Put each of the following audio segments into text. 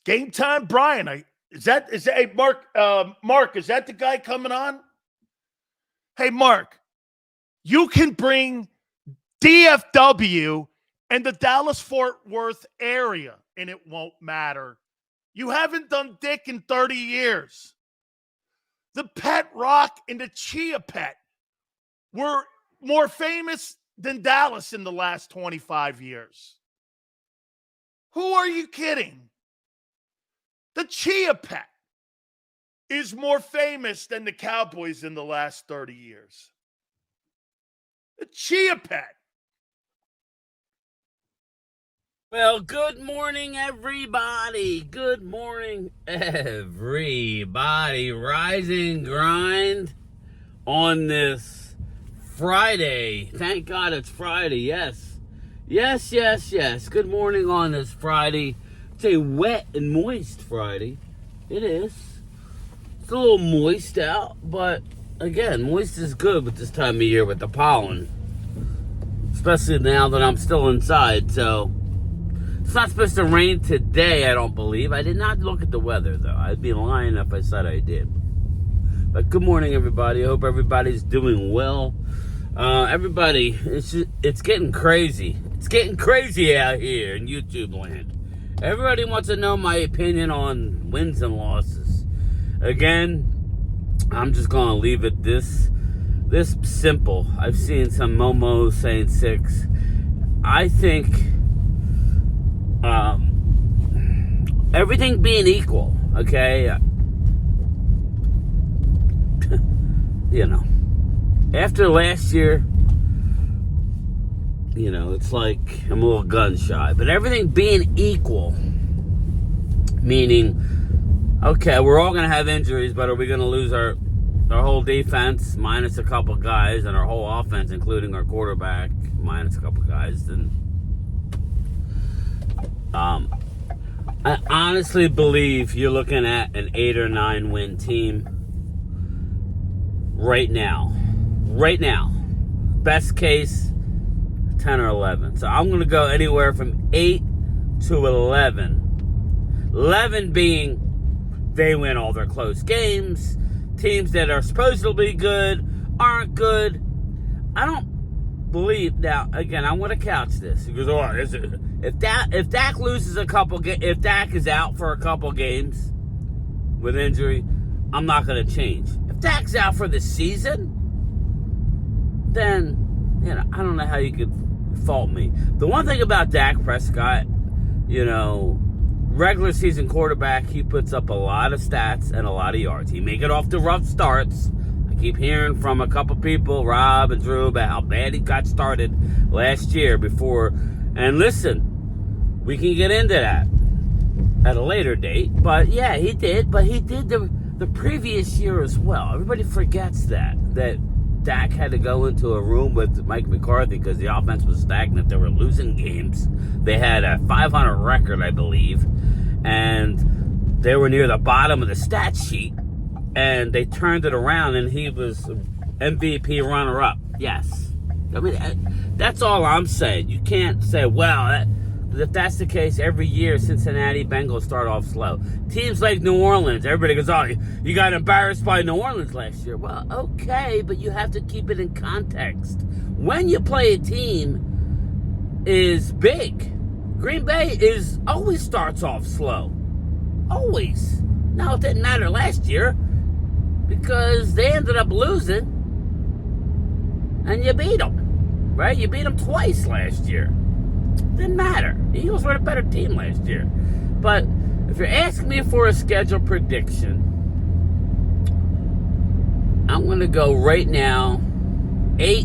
Game time, Brian. Hey, Mark, is that the guy coming on? Hey, Mark, you can bring DFW and the Dallas-Fort Worth area, and it won't matter. You haven't done dick in 30 years. The Pet Rock and the Chia Pet were more famous than Dallas in the last 25 years. Who are you kidding? The Chia Pet is more famous than the Cowboys in the last 30 years. The Chia Pet. Well, good morning, everybody. Good morning, everybody. Rise and grind on this Friday. Thank God it's Friday. Yes. Good morning on this Friday. It's a wet and moist Friday. It is. It's a little moist out, but again, moist is good with this time of year with the pollen. Especially now that I'm still inside, so it's not supposed to rain today, I don't believe. I did not look at the weather, though. I'd be lying if I said I did. But good morning, everybody. I hope everybody's doing well. Everybody, it's getting crazy. It's getting crazy out here in YouTube land. Everybody wants to know my opinion on wins and losses. Again, I'm just going to leave it this simple. I've seen some Momos saying 6. I think everything being equal, okay? After last year, it's like I'm a little gun shy. But everything being equal, meaning, okay, we're all going to have injuries, but are we going to lose our whole defense minus a couple guys and our whole offense, including our quarterback, minus a couple guys? Then I honestly believe you're looking at an 8 or 9 win team right now. Best case, 10 or 11. So I'm going to go anywhere from 8 to 11. 11 being they win all their close games. Teams that are supposed to be good aren't good. I don't believe. Now, again, I want to couch this. He goes, if Dak loses if Dak is out for a couple games with injury, I'm not going to change. If Dak's out for the season, then I don't know how you could fault me. The one thing about Dak Prescott, regular season quarterback, he puts up a lot of stats and a lot of yards. He may get off to rough starts. I keep hearing from a couple people, Rob and Drew, about how bad he got started last year before. And listen, we can get into that at a later date. But yeah, he did. But he did the previous year as well. Everybody forgets that Dak had to go into a room with Mike McCarthy because the offense was stagnant. They were losing games. They had a 500 record, I believe, and they were near the bottom of the stat sheet, and they turned it around, and he was MVP runner-up. Yes. I mean, that's all I'm saying. You can't say, well, if that's the case, every year Cincinnati Bengals start off slow. Teams like New Orleans, everybody goes, oh, you got embarrassed by New Orleans last year. Well, okay, but you have to keep it in context. When you play a team is big, Green Bay always starts off slow. Always. Now, it didn't matter last year because they ended up losing and you beat them, right? You beat them twice last year. Didn't matter. The Eagles were a better team last year. But if you're asking me for a schedule prediction, I'm going to go right now 8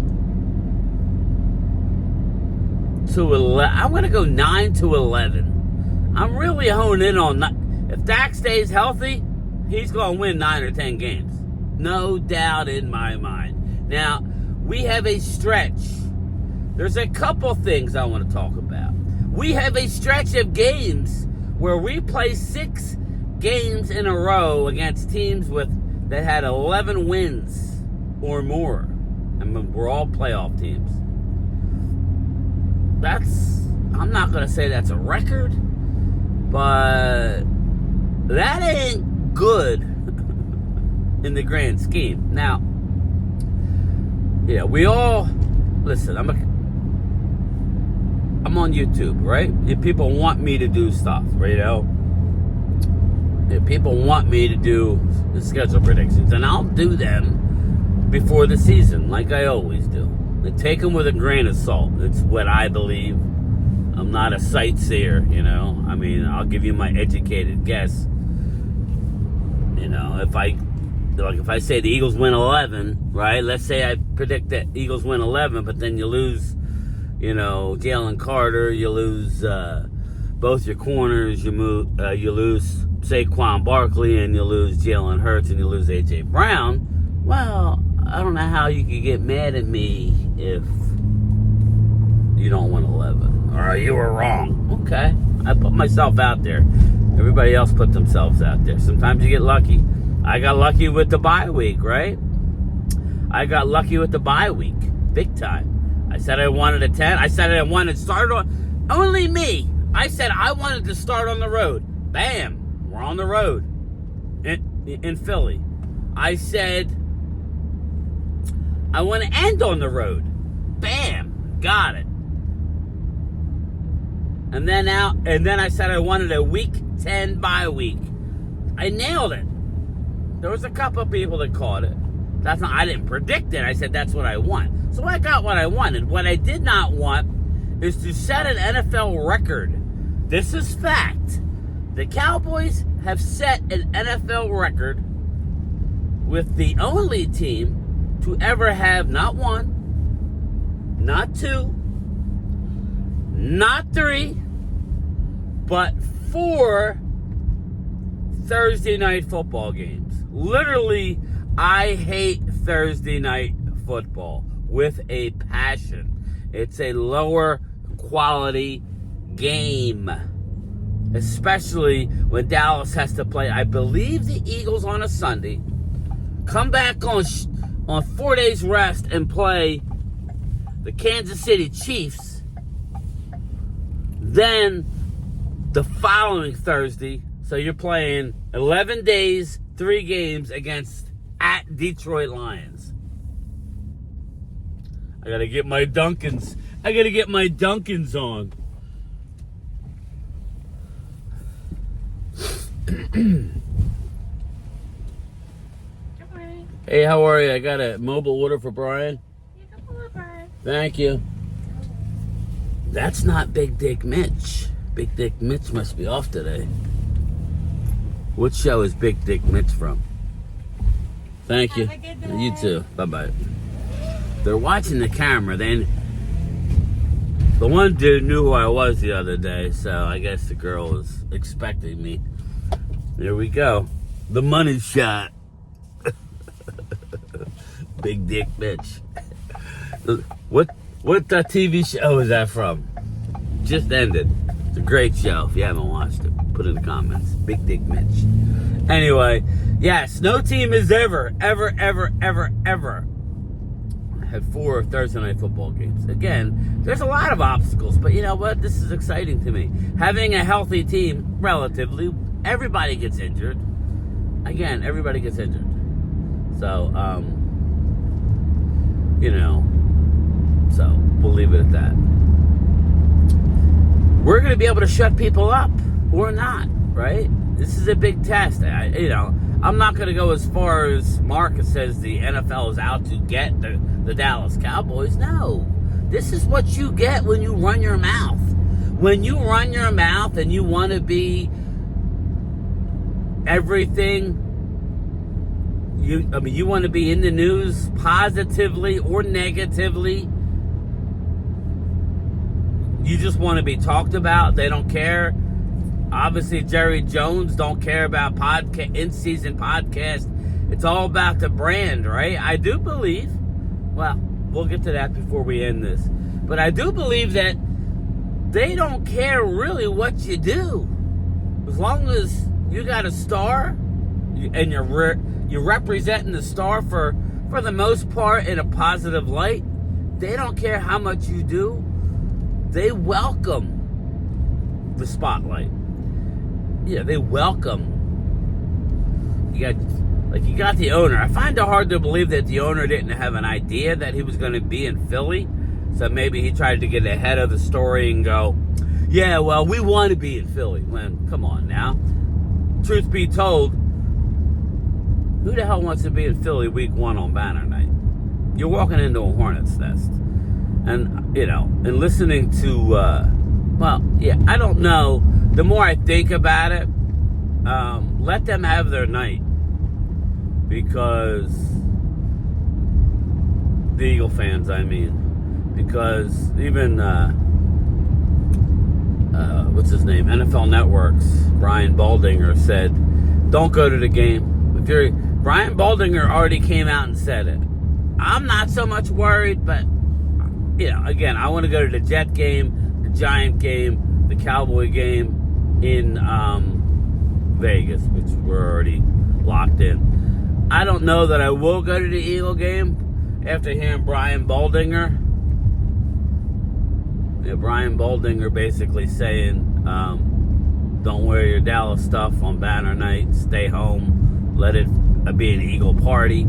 to 11. I'm going to go 9 to 11. I'm really honing in on if Dak stays healthy, he's going to win 9 or 10 games. No doubt in my mind. Now, we have a stretch. There's a couple things I want to talk about. We have a stretch of games where we play 6 games in a row against teams that had 11 wins or more. I mean, we're all playoff teams. I'm not going to say that's a record, but that ain't good in the grand scheme. Now, we all listen. I'm on YouTube, right? If people want me to do stuff, right? If people want me to do the schedule predictions, and I'll do them before the season, like I always do. I take them with a grain of salt. It's what I believe. I'm not a sightseer, I mean, I'll give you my educated guess. If I say the Eagles win 11, right? Let's say I predict that Eagles win 11, but then you lose, Jalen Carter, you lose both your corners, you lose Saquon Barkley, and you lose Jalen Hurts, and you lose A.J. Brown. Well, I don't know how you could get mad at me if you don't win 11. Or you were wrong. Okay. I put myself out there. Everybody else put themselves out there. Sometimes you get lucky. I got lucky with the bye week, right? I got lucky with the bye week. Big time. I said I wanted a 10. I said I wanted to start on... Only me. I said I wanted to start on the road. Bam. We're on the road. In Philly. I said I want to end on the road. Bam. Got it. And then I said I wanted a week 10 bye week. I nailed it. There was a couple of people that caught it. I didn't predict it. I said that's what I want. So I got what I wanted. What I did not want is to set an NFL record. This is fact. The Cowboys have set an NFL record with the only team to ever have not one, not two, not three, but 4 Thursday night football games. Literally, I hate Thursday night football with a passion. It's a lower quality game, especially when Dallas has to play, I believe, the Eagles on a Sunday, come back on 4 days rest and play the Kansas City Chiefs. Then the following Thursday, so you're playing 11 days, 3 games at Detroit Lions. I gotta get my Dunkins on. Hey, how are you? I got a mobile order for Brian. Thank you. That's not Big Dick Mitch. Big Dick Mitch must be off today. What show is Big Dick Mitch from? Thank you. You too. Bye-bye. They're watching the camera. The one dude knew who I was the other day, so I guess the girl was expecting me. There we go. The money shot. Big Dick Mitch. What TV show is that from? Just ended. It's a great show. If you haven't watched it, put in the comments. Big Dick Mitch. Anyway, yes, no team has ever had 4 Thursday night football games. Again, there's a lot of obstacles, but you know what? This is exciting to me. Having a healthy team, relatively, everybody gets injured. Again, everybody gets injured. So, so we'll leave it at that. We're going to be able to shut people up or not, right? This is a big test. I'm not going to go as far as Mark says the NFL is out to get the Dallas Cowboys. No. This is what you get when you run your mouth. When you run your mouth and you want to be everything, you want to be in the news positively or negatively. You just want to be talked about. They don't care. Obviously, Jerry Jones don't care about in-season podcast. It's all about the brand, right? I do believe, well, we'll get to that before we end this. But I do believe that they don't care really what you do. As long as you got a star and you're representing the star for the most part in a positive light, they don't care how much you do. They welcome the spotlight. Yeah, they welcome you got the owner. I find it hard to believe that the owner didn't have an idea that he was going to be in Philly. So maybe he tried to get ahead of the story and go, yeah, well, we want to be in Philly. When, come on now. Truth be told, who the hell wants to be in Philly week 1 on banner night? You're walking into a hornet's nest. And, and listening to, I don't know. The more I think about it, let them have their night. Because the Eagle fans, I mean. Because even, what's his name? NFL Network's Brian Baldinger said, don't go to the game. Brian Baldinger already came out and said it. I'm not so much worried, but, again, I want to go to the Jet game, the Giant game, the Cowboy game in Vegas, which we're already locked in. I don't know that I will go to the Eagle game after hearing Brian Baldinger. Brian Baldinger basically saying, don't wear your Dallas stuff on banner night, stay home, let it be an Eagle party.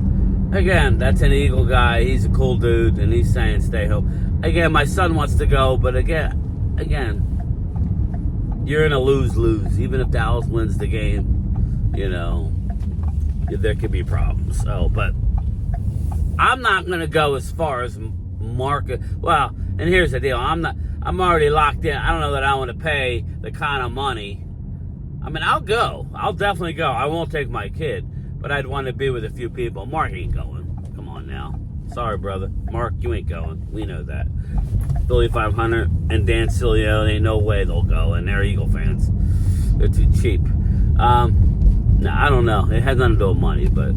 Again, that's an Eagle guy, he's a cool dude, and he's saying stay home. Again, my son wants to go, but again, you're in a lose-lose. Even if Dallas wins the game, there could be problems. So, but I'm not going to go as far as market. Well, and here's the deal. I'm already locked in. I don't know that I want to pay the kind of money. I mean, I'll go. I'll definitely go. I won't take my kid, but I'd want to be with a few people. Mark ain't going. Come on now. Sorry, brother. Mark, you ain't going. We know that. Philly 500 and Dan Cilio, ain't no way they'll go, and they're Eagle fans. They're too cheap. No, I don't know. It has nothing to do with money, but,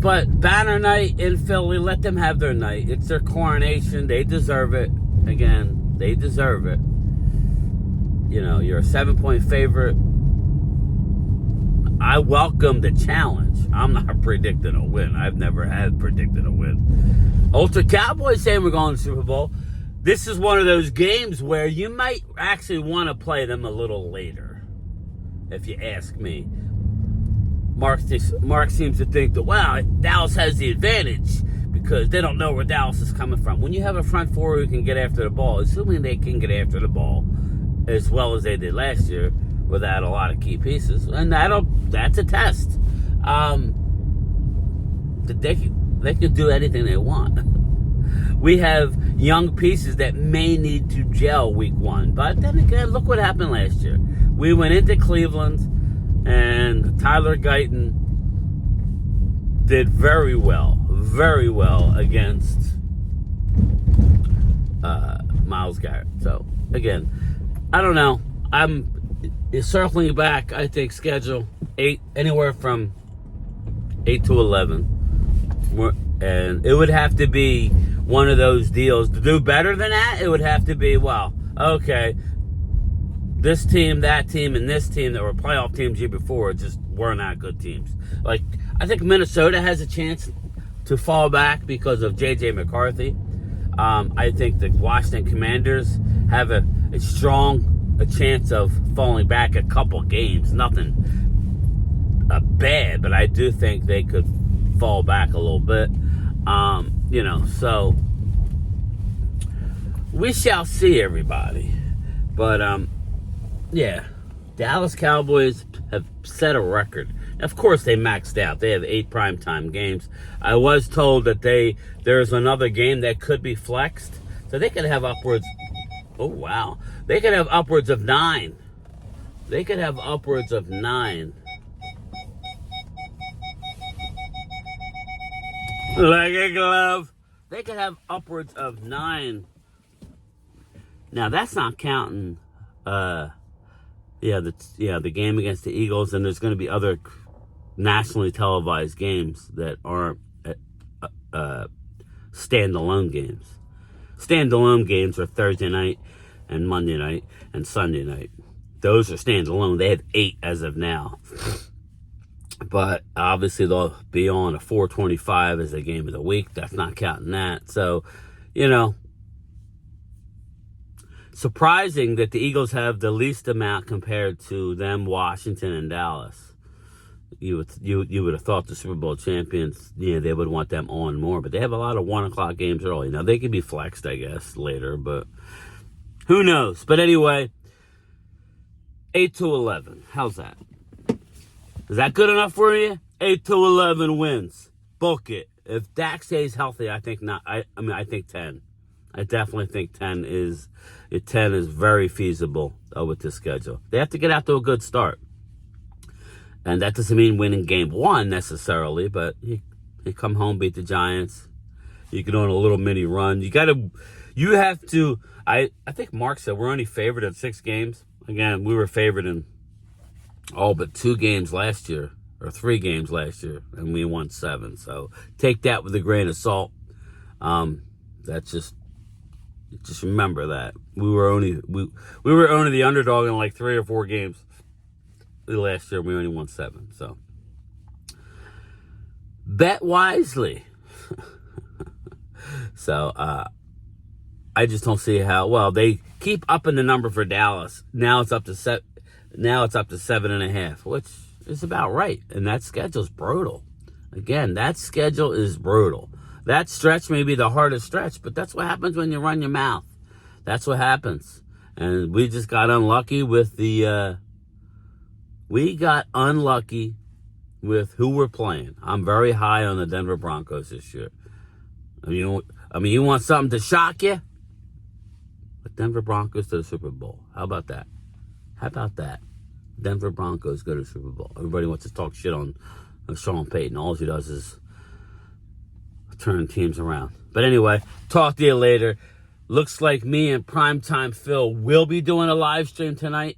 but banner night in Philly, let them have their night. It's their coronation. They deserve it. Again, they deserve it. You're a 7-point favorite. I welcome the challenge. I'm not predicting a win. I've never had predicted a win. Ultra Cowboys saying we're going to the Super Bowl. This is one of those games where you might actually want to play them a little later, if you ask me. Mark seems to think that, Dallas has the advantage because they don't know where Dallas is coming from. When you have a front four who can get after the ball, assuming they can get after the ball as well as they did last year without a lot of key pieces, and that's a test. They can do anything they want. We have young pieces that may need to gel week 1. But then again, look what happened last year. We went into Cleveland, and Tyler Guyton did very well against Myles Garrett. So, again, I don't know. I'm circling back, I think, schedule 8, anywhere from 8 to 11. And it would have to be one of those deals. To do better than that, it would have to be, okay, this team, that team, and this team that were playoff teams year before just were not good teams. Like, I think Minnesota has a chance to fall back because of J.J. McCarthy. I think the Washington Commanders have a chance of falling back a couple games. Nothing bad, but I do think they could fall back a little bit. So we shall see, everybody. But, Dallas Cowboys have set a record. Of course, they maxed out. They have 8 primetime games. I was told that there's another game that could be flexed. So they could have upwards. Oh, wow. They could have upwards of 9. Like a glove. They could have upwards of 9. Now, that's not counting, the game against the Eagles, and there's going to be other nationally televised games that aren't standalone games. Standalone games are Thursday night and Monday night and Sunday night. Those are standalone. They have 8 as of now. But obviously they'll be on a 4:25 as a game of the week. That's not counting that. So, surprising that the Eagles have the least amount compared to them, Washington, and Dallas. You would have thought the Super Bowl champions, they would want them on more, but they have a lot of 1 o'clock games early. Now, they could be flexed, I guess, later, but who knows? But anyway, 8-11. How's that? Is that good enough for you? 8-11 wins. Book it. If Dak stays healthy, I think not. I think 10. I definitely think 10 is very feasible with this schedule. They have to get out to a good start. And that doesn't mean winning game 1 necessarily, but you come home, beat the Giants. You can on a little mini run. You have to, I think Mark said we're only favored in 6 games. Again, we were favored in all but 2 games last year, or 3 games last year, and we won 7. So take that with a grain of salt. That's just remember that. We were only the underdog in like 3 or 4 games. Last year we only won 7, so bet wisely. So I just don't see how. Well, they keep upping the number for Dallas. Now it's up to 7.5, which is about right. And that schedule's brutal. Again, that schedule is brutal. That stretch may be the hardest stretch, but that's what happens when you run your mouth. That's what happens. And we just got unlucky with the. We got unlucky with who we're playing. I'm very high on the Denver Broncos this year. You want something to shock you? The Denver Broncos to the Super Bowl. How about that? Denver Broncos go to the Super Bowl. Everybody wants to talk shit on Sean Payton. All he does is turn teams around. But anyway, talk to you later. Looks like me and Primetime Phil will be doing a live stream tonight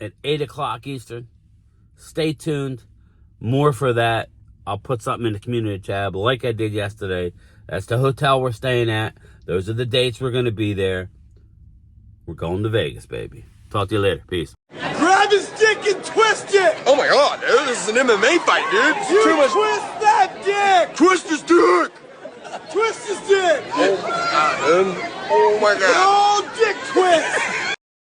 at 8 o'clock Eastern. Stay tuned. More for that. I'll put something in the community tab like I did yesterday. That's the hotel we're staying at. Those are the dates we're going to be there. We're going to Vegas, baby. Talk to you later. Peace. Grab his dick and twist it! Oh my god, dude, this is an MMA fight, dude. This is You too much. twist that dick! Twist his dick! Twist his dick! Oh my god, dude. Oh my god. Oh, dick twist!